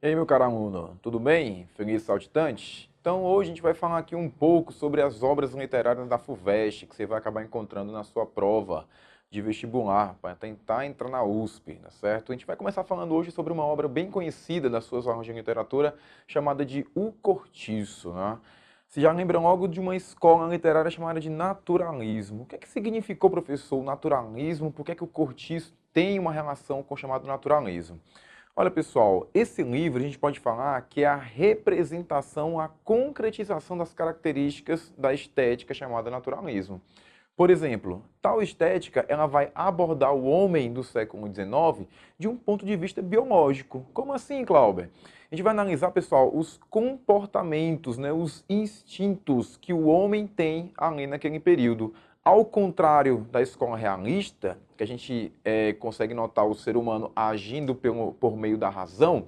E aí, meu caro aluno, tudo bem? Feliz e saltitante? Então, hoje a gente vai falar aqui um pouco sobre as obras literárias da FUVEST, que você vai acabar encontrando na sua prova de vestibular, para tentar entrar na USP, tá certo? A gente vai começar falando hoje sobre uma obra bem conhecida das suas aulas de literatura, chamada de O Cortiço, né? Você já lembra logo de uma escola literária chamada de naturalismo. O que é que significou, professor, o naturalismo? Por que é que o Cortiço tem uma relação com o chamado naturalismo? Olha, pessoal, esse livro a gente pode falar que é a representação, a concretização das características da estética chamada naturalismo. Por exemplo, tal estética ela vai abordar o homem do século XIX de um ponto de vista biológico. Como assim, Clauber? A gente vai analisar, pessoal, os comportamentos, né, os instintos que o homem tem ali naquele período. Ao contrário da escola realista, que a gente consegue notar o ser humano agindo por meio da razão,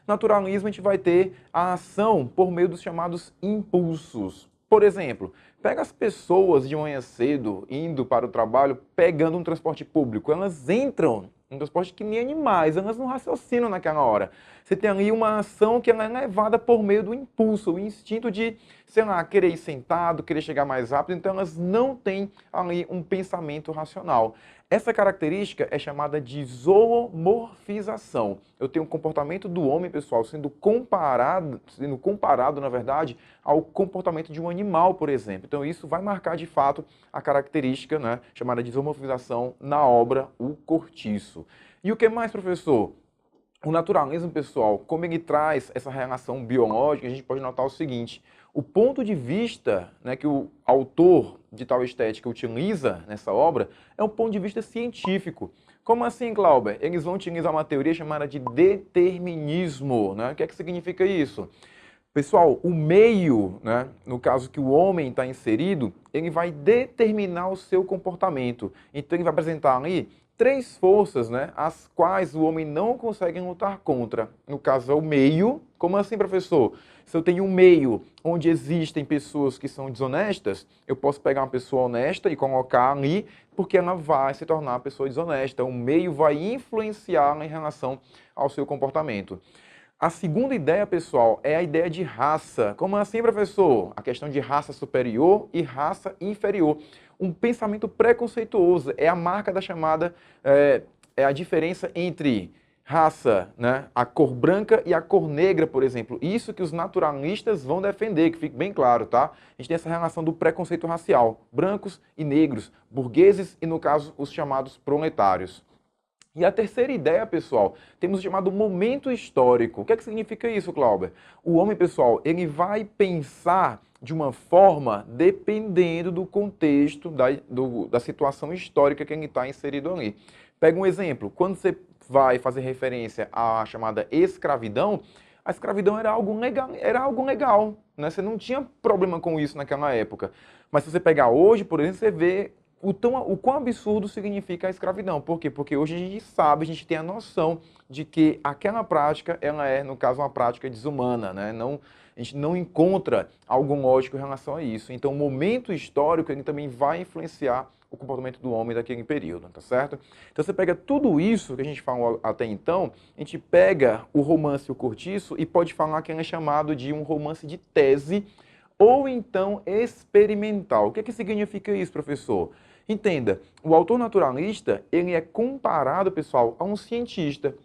naturalismo a gente vai ter a ação por meio dos chamados impulsos. Por exemplo, pega as pessoas de manhã cedo indo para o trabalho pegando um transporte público. Elas entram no transporte que nem animais, elas não raciocinam naquela hora. Você tem ali uma ação que ela é levada por meio do impulso, o instinto de, sei lá, querer ir sentado, querer chegar mais rápido, então elas não têm ali um pensamento racional. Essa característica é chamada de zoomorfização. Eu tenho um comportamento do homem, pessoal, sendo comparado, na verdade, ao comportamento de um animal, por exemplo. Então isso vai marcar, de fato, a característica, né, chamada de zoomorfização na obra O Cortiço. E o que mais, professor? O naturalismo, pessoal, como ele traz essa relação biológica, a gente pode notar o seguinte: o ponto de vista, né, que o autor de tal estética utiliza nessa obra é um ponto de vista científico. Como assim, Clauber? Eles vão utilizar uma teoria chamada de determinismo, né? O que é que significa isso? Pessoal, o meio, né, no caso que o homem está inserido, ele vai determinar o seu comportamento. Então ele vai apresentar ali três forças, né, as quais o homem não consegue lutar contra. No caso é o meio. Como assim, professor? Se eu tenho um meio onde existem pessoas que são desonestas, eu posso pegar uma pessoa honesta e colocar ali, porque ela vai se tornar uma pessoa desonesta. O meio vai influenciar em relação ao seu comportamento. A segunda ideia, pessoal, é a ideia de raça. Como assim, professor? A questão de raça superior e raça inferior. Um pensamento preconceituoso é a marca da chamada, é a diferença entre raça, né, a cor branca e a cor negra, por exemplo. Isso que os naturalistas vão defender, que fique bem claro, tá? A gente tem essa relação do preconceito racial, brancos e negros, burgueses e, no caso, os chamados proletários. E a terceira ideia, pessoal, temos o chamado momento histórico. O que é que significa isso, Clauber? O homem, pessoal, ele vai pensar de uma forma dependendo do contexto, da situação histórica que ele está inserido ali. Pega um exemplo, quando você vai fazer referência à chamada escravidão, a escravidão era algo legal, né? Você não tinha problema com isso naquela época. Mas se você pegar hoje, por exemplo, você vê o quão absurdo significa a escravidão. Por quê? Porque hoje a gente sabe, a gente tem a noção de que aquela prática, ela é, no caso, uma prática desumana, né? Não, a gente não encontra algo lógico em relação a isso. Então, o momento histórico, ele também vai influenciar o comportamento do homem daquele período, tá certo? Então, você pega tudo isso que a gente falou até então, a gente pega o romance O Cortiço e pode falar que ele é chamado de um romance de tese ou então experimental. O que é que significa isso, professor? Entenda, o autor naturalista, ele é comparado, pessoal, a um cientista.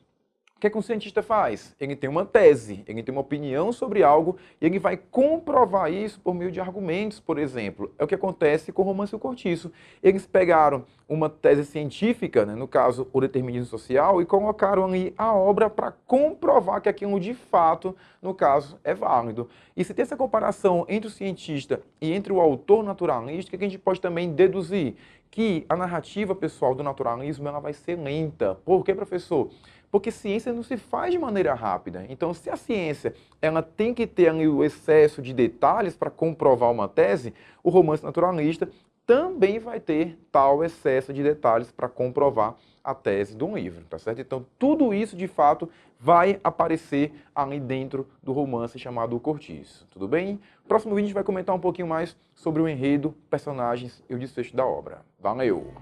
O que é que um cientista faz? Ele tem uma tese, ele tem uma opinião sobre algo e ele vai comprovar isso por meio de argumentos, por exemplo. É o que acontece com o Romance e o Cortiço. Eles pegaram uma tese científica, né, no caso o determinismo social, e colocaram ali a obra para comprovar que aquilo de fato, no caso, é válido. E se tem essa comparação entre o cientista e entre o autor naturalista, o que a gente pode também deduzir? Que a narrativa, pessoal, do naturalismo ela vai ser lenta. Por quê, professor? Porque ciência não se faz de maneira rápida. Então, se a ciência ela tem que ter ali o excesso de detalhes para comprovar uma tese, o romance naturalista também vai ter tal excesso de detalhes para comprovar a tese de um livro, tá certo? Então, tudo isso, de fato, vai aparecer ali dentro do romance chamado O Cortiço, tudo bem? No próximo vídeo a gente vai comentar um pouquinho mais sobre o enredo, personagens e o desfecho da obra. Valeu!